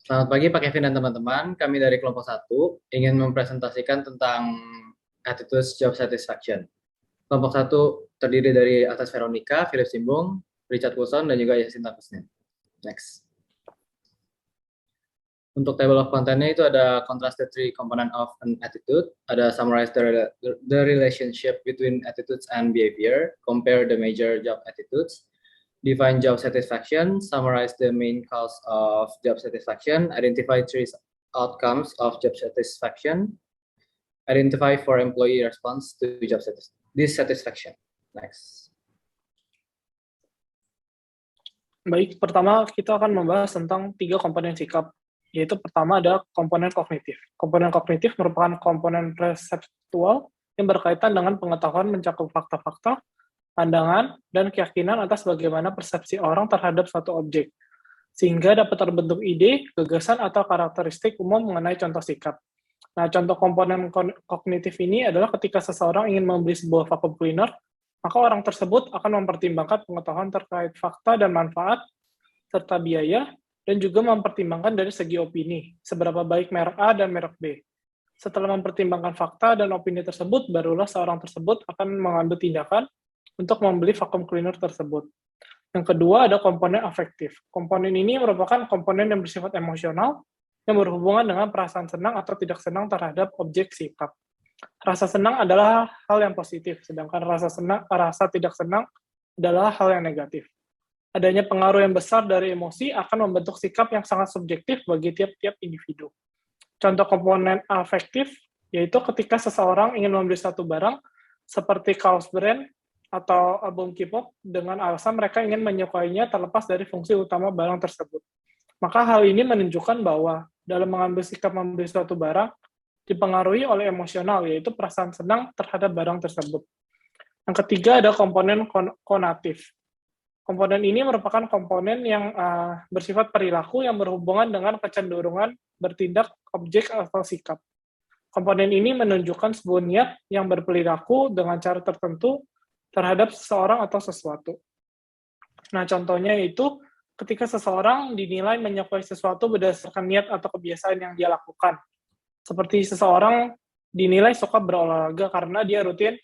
Selamat pagi Pak Kevin dan teman-teman. Kami dari kelompok satu ingin mempresentasikan tentang attitudes job satisfaction. Kelompok satu terdiri dari Atas Veronica, Philip Simbung, Richard Wilson, dan juga Yasinta Kusnin. Next. Untuk table of content-nya itu ada contrasted three component of an attitude, ada summarize the relationship between attitudes and behavior, compare the major job attitudes, define job satisfaction, summarize the main cause of job satisfaction, identify three outcomes of job satisfaction, identify for employee response to job dissatisfaction. Next. Baik, pertama kita akan membahas tentang 3 komponen sikap, yaitu pertama ada komponen kognitif. Komponen kognitif merupakan komponen perseptual yang berkaitan dengan pengetahuan mencakup fakta-fakta, pandangan, dan keyakinan atas bagaimana persepsi orang terhadap suatu objek, sehingga dapat terbentuk ide, gagasan, atau karakteristik umum mengenai contoh sikap. Nah, contoh komponen kognitif ini adalah ketika seseorang ingin membeli sebuah vacuum cleaner, maka orang tersebut akan mempertimbangkan pengetahuan terkait fakta dan manfaat, serta biaya, dan juga mempertimbangkan dari segi opini, seberapa baik merek A dan merek B. Setelah mempertimbangkan fakta dan opini tersebut, barulah seorang tersebut akan mengambil tindakan untuk membeli vacuum cleaner tersebut. Yang kedua ada komponen afektif. Komponen ini merupakan komponen yang bersifat emosional, yang berhubungan dengan perasaan senang atau tidak senang terhadap objek sikap. Rasa senang adalah hal yang positif, sedangkan rasa tidak senang adalah hal yang negatif. Adanya pengaruh yang besar dari emosi akan membentuk sikap yang sangat subjektif bagi tiap-tiap individu. Contoh komponen afektif yaitu ketika seseorang ingin membeli satu barang seperti kaos brand atau album K-pop dengan alasan mereka ingin menyukainya terlepas dari fungsi utama barang tersebut. Maka hal ini menunjukkan bahwa dalam mengambil sikap membeli suatu barang dipengaruhi oleh emosional, yaitu perasaan senang terhadap barang tersebut. Yang ketiga ada komponen konatif. Komponen ini merupakan komponen yang bersifat perilaku yang berhubungan dengan kecenderungan bertindak objek atau sikap. Komponen ini menunjukkan sebuah niat yang berperilaku dengan cara tertentu terhadap seseorang atau sesuatu. Nah, contohnya itu ketika seseorang dinilai menyukai sesuatu berdasarkan niat atau kebiasaan yang dia lakukan. Seperti seseorang dinilai suka berolahraga karena dia rutin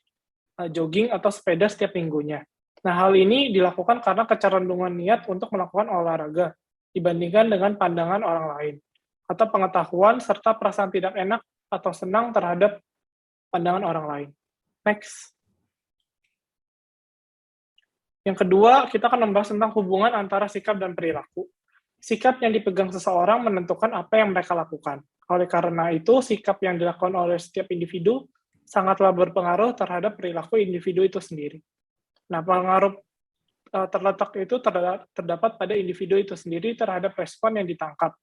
jogging atau sepeda setiap minggunya. Nah, hal ini dilakukan karena kecenderungan niat untuk melakukan olahraga dibandingkan dengan pandangan orang lain, atau pengetahuan serta perasaan tidak enak atau senang terhadap pandangan orang lain. Next. Yang kedua, kita akan membahas tentang hubungan antara sikap dan perilaku. Sikap yang dipegang seseorang menentukan apa yang mereka lakukan. Oleh karena itu, sikap yang dilakukan oleh setiap individu sangatlah berpengaruh terhadap perilaku individu itu sendiri. Nah, pengaruh terletak itu terdapat pada individu itu sendiri terhadap respon yang ditangkap,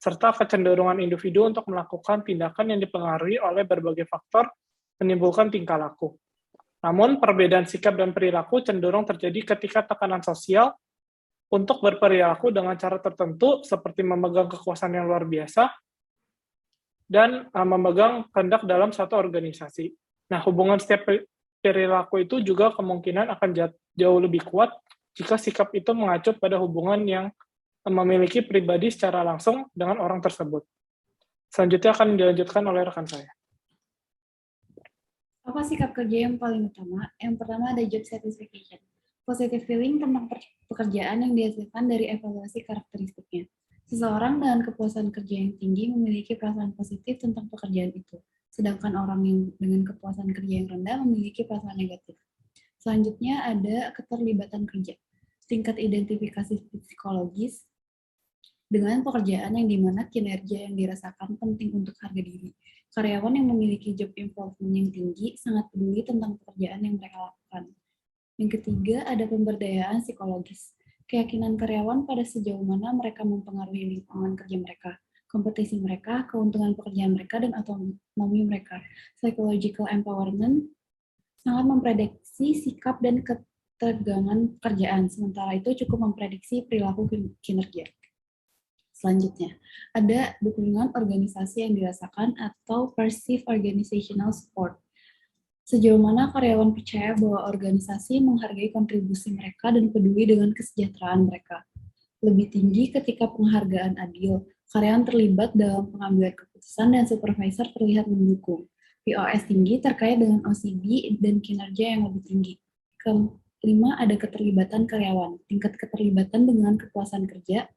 serta kecenderungan individu untuk melakukan tindakan yang dipengaruhi oleh berbagai faktor menimbulkan tingkah laku. Namun, perbedaan sikap dan perilaku cenderung terjadi ketika tekanan sosial untuk berperilaku dengan cara tertentu, seperti memegang kekuasaan yang luar biasa, dan memegang kehendak dalam satu organisasi. Nah, hubungan setiap perilaku itu juga kemungkinan akan jauh lebih kuat jika sikap itu mengacu pada hubungan yang memiliki pribadi secara langsung dengan orang tersebut. Selanjutnya akan dilanjutkan oleh rekan saya. Apa sikap kerja yang paling utama? Yang pertama ada job satisfaction. Positive feeling tentang pekerjaan yang dihasilkan dari evaluasi karakteristiknya. Seseorang dengan kepuasan kerja yang tinggi memiliki perasaan positif tentang pekerjaan itu, sedangkan orang yang dengan kepuasan kerja yang rendah memiliki perasaan negatif. Selanjutnya ada keterlibatan kerja. Tingkat identifikasi psikologis dengan pekerjaan yang dimana kinerja yang dirasakan penting untuk harga diri. Karyawan yang memiliki job involvement yang tinggi sangat peduli tentang pekerjaan yang mereka lakukan. Yang ketiga, ada pemberdayaan psikologis. Keyakinan karyawan pada sejauh mana mereka mempengaruhi lingkungan kerja mereka, kompetisi mereka, keuntungan pekerjaan mereka, dan otonomi mereka. Psychological empowerment sangat memprediksi sikap dan ketegangan pekerjaan, sementara itu cukup memprediksi perilaku kinerja. Selanjutnya, ada dukungan organisasi yang dirasakan atau perceived organizational support. Sejauh mana karyawan percaya bahwa organisasi menghargai kontribusi mereka dan peduli dengan kesejahteraan mereka. Lebih tinggi ketika penghargaan adil, Karyawan terlibat dalam pengambilan keputusan dan supervisor terlihat mendukung. POS tinggi terkait dengan OCB dan kinerja yang lebih tinggi. Kelima, ada keterlibatan karyawan. Tingkat keterlibatan dengan kepuasan kerja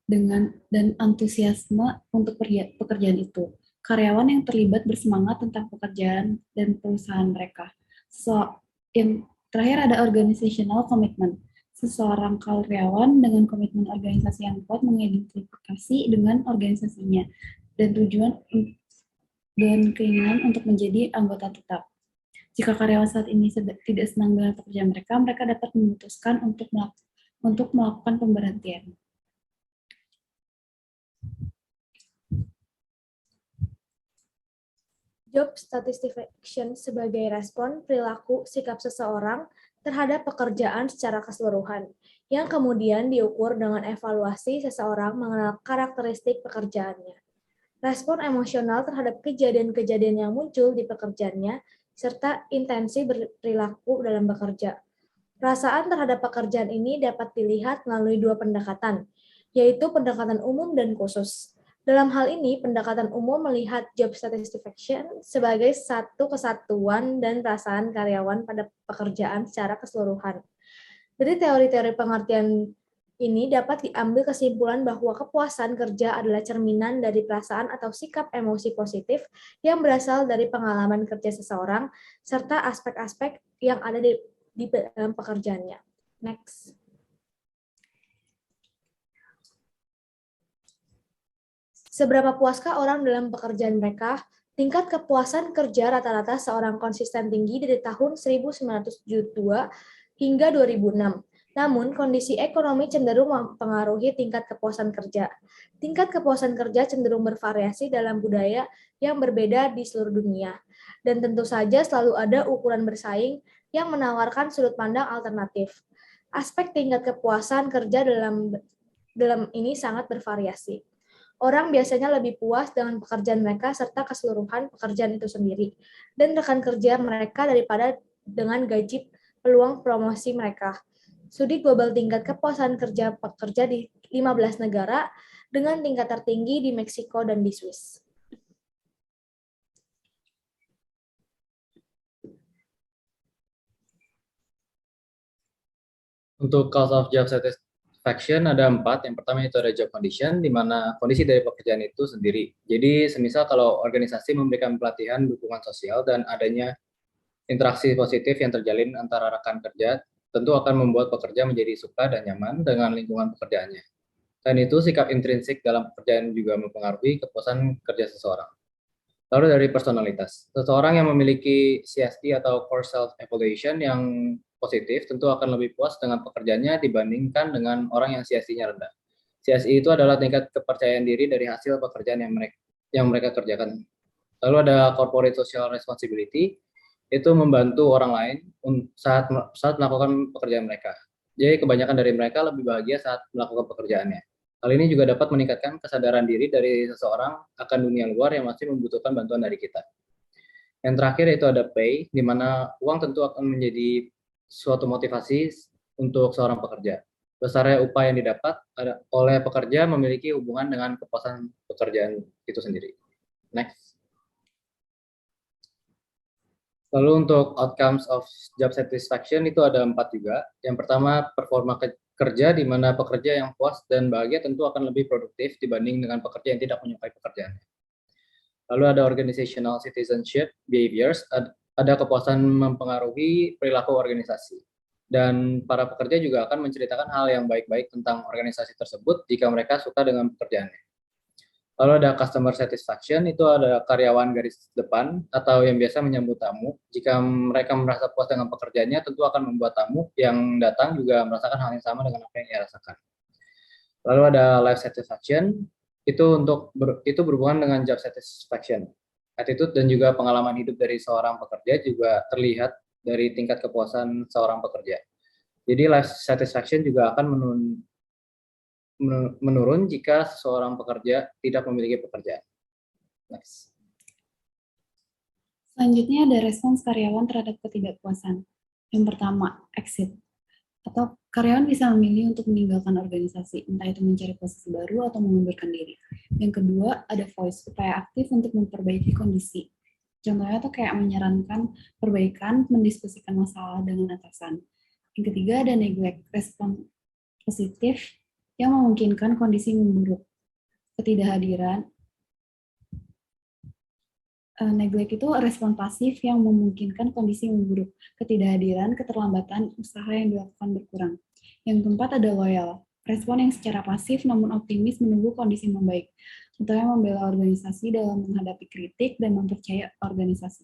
dan antusiasme untuk pekerjaan itu. Karyawan yang terlibat bersemangat tentang pekerjaan dan perusahaan mereka. Yang terakhir ada organizational commitment. Seseorang karyawan dengan komitmen organisasi yang kuat mengidentifikasi dengan organisasinya dan tujuan dan keinginan untuk menjadi anggota tetap. Jika karyawan saat ini tidak senang dengan pekerjaan mereka, mereka dapat memutuskan untuk melakukan pemberhentian. Job satisfaction sebagai respon perilaku sikap seseorang terhadap pekerjaan secara keseluruhan, yang kemudian diukur dengan evaluasi seseorang mengenal karakteristik pekerjaannya. Respon emosional terhadap kejadian-kejadian yang muncul di pekerjaannya, serta intensi perilaku dalam bekerja. Perasaan terhadap pekerjaan ini dapat dilihat melalui dua pendekatan, yaitu pendekatan umum dan khusus. Dalam hal ini, pendekatan umum melihat job satisfaction sebagai satu kesatuan dan perasaan karyawan pada pekerjaan secara keseluruhan. Dari teori-teori pengertian ini dapat diambil kesimpulan bahwa kepuasan kerja adalah cerminan dari perasaan atau sikap emosi positif yang berasal dari pengalaman kerja seseorang, serta aspek-aspek yang ada di dalam pekerjaannya. Next. Seberapa puaskah orang dalam pekerjaan mereka? Tingkat kepuasan kerja rata-rata seorang konsisten tinggi dari tahun 1972 hingga 2006. Namun, kondisi ekonomi cenderung mempengaruhi tingkat kepuasan kerja. Tingkat kepuasan kerja cenderung bervariasi dalam budaya yang berbeda di seluruh dunia. Dan tentu saja selalu ada ukuran bersaing yang menawarkan sudut pandang alternatif. Aspek tingkat kepuasan kerja dalam ini sangat bervariasi. Orang biasanya lebih puas dengan pekerjaan mereka serta keseluruhan pekerjaan itu sendiri, dan rekan kerja mereka daripada dengan gaji peluang promosi mereka. Studi global tingkat kepuasan kerja pekerja di 15 negara dengan tingkat tertinggi di Meksiko dan di Swiss. Untuk cause of job satisfaction ada 4. Yang pertama itu ada job condition, di mana kondisi dari pekerjaan itu sendiri. Jadi semisal kalau organisasi memberikan pelatihan, dukungan sosial, dan adanya interaksi positif yang terjalin antara rekan kerja, tentu akan membuat pekerja menjadi suka dan nyaman dengan lingkungan pekerjaannya. Dan itu sikap intrinsik dalam pekerjaan juga mempengaruhi kepuasan kerja seseorang. Lalu dari personalitas, seseorang yang memiliki CSE atau Core Self Evaluation yang positif tentu akan lebih puas dengan pekerjaannya dibandingkan dengan orang yang CSE-nya rendah. CSE itu adalah tingkat kepercayaan diri dari hasil pekerjaan yang mereka kerjakan. Lalu ada Corporate Social Responsibility, itu membantu orang lain saat melakukan pekerjaan mereka. Jadi kebanyakan dari mereka lebih bahagia saat melakukan pekerjaannya. Hal ini juga dapat meningkatkan kesadaran diri dari seseorang akan dunia luar yang masih membutuhkan bantuan dari kita. Yang terakhir itu ada pay, di mana uang tentu akan menjadi suatu motivasi untuk seorang pekerja. Besarnya upah yang didapat oleh pekerja memiliki hubungan dengan kepuasan pekerjaan itu sendiri. Next. Lalu untuk outcomes of job satisfaction itu ada 4 juga. Yang pertama, performa kerja, di mana pekerja yang puas dan bahagia tentu akan lebih produktif dibanding dengan pekerja yang tidak menyukai pekerjaannya. Lalu ada organizational citizenship behaviors, ada kepuasan mempengaruhi perilaku organisasi. Dan para pekerja juga akan menceritakan hal yang baik-baik tentang organisasi tersebut jika mereka suka dengan pekerjaannya. Lalu ada customer satisfaction, itu ada karyawan garis depan atau yang biasa menyambut tamu. Jika mereka merasa puas dengan pekerjaannya, tentu akan membuat tamu yang datang juga merasakan hal yang sama dengan apa yang ia rasakan. Lalu ada life satisfaction, itu berhubungan dengan job satisfaction. Attitude dan juga pengalaman hidup dari seorang pekerja juga terlihat dari tingkat kepuasan seorang pekerja. Jadi life satisfaction juga akan menurun jika seorang pekerja tidak memiliki pekerjaan. Next. Selanjutnya ada respons karyawan terhadap ketidakpuasan. Yang pertama, exit. Atau karyawan bisa memilih untuk meninggalkan organisasi, entah itu mencari posisi baru atau mengundurkan diri. Yang kedua, ada voice, upaya aktif untuk memperbaiki kondisi. Contohnya tuh kayak menyarankan perbaikan, mendiskusikan masalah dengan atasan. Yang ketiga, ada neglect, respon positif yang memungkinkan kondisi memburuk. Ketidakhadiran, neglect itu respon pasif yang memungkinkan kondisi memburuk. Ketidakhadiran, keterlambatan, usaha yang dilakukan berkurang. Yang keempat ada loyal, respon yang secara pasif namun optimis menunggu kondisi membaik. Contohnya membela organisasi dalam menghadapi kritik dan mempercayai organisasi.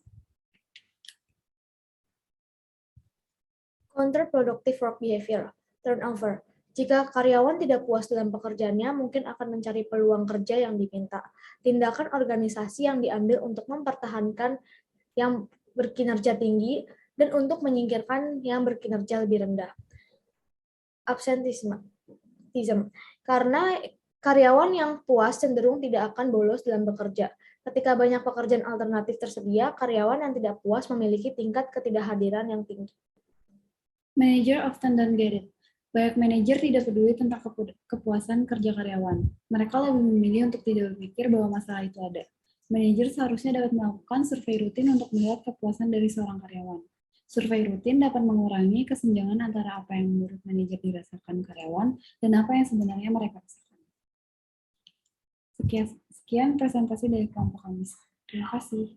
Counterproductive work behavior, turnover. Jika karyawan tidak puas dalam pekerjaannya, mungkin akan mencari peluang kerja yang diminta. Tindakan organisasi yang diambil untuk mempertahankan yang berkinerja tinggi dan untuk menyingkirkan yang berkinerja lebih rendah. Absenteeism. Karena karyawan yang puas cenderung tidak akan bolos dalam bekerja. Ketika banyak pekerjaan alternatif tersedia, karyawan yang tidak puas memiliki tingkat ketidakhadiran yang tinggi. Manager often don't get it. Banyak manajer tidak peduli tentang kepuasan kerja karyawan. Mereka lebih memilih untuk tidak berpikir bahwa masalah itu ada. Manajer seharusnya dapat melakukan survei rutin untuk melihat kepuasan dari seorang karyawan. Survei rutin dapat mengurangi kesenjangan antara apa yang menurut manajer dirasakan karyawan dan apa yang sebenarnya mereka rasakan. Sekian presentasi dari kelompok kami. Terima kasih.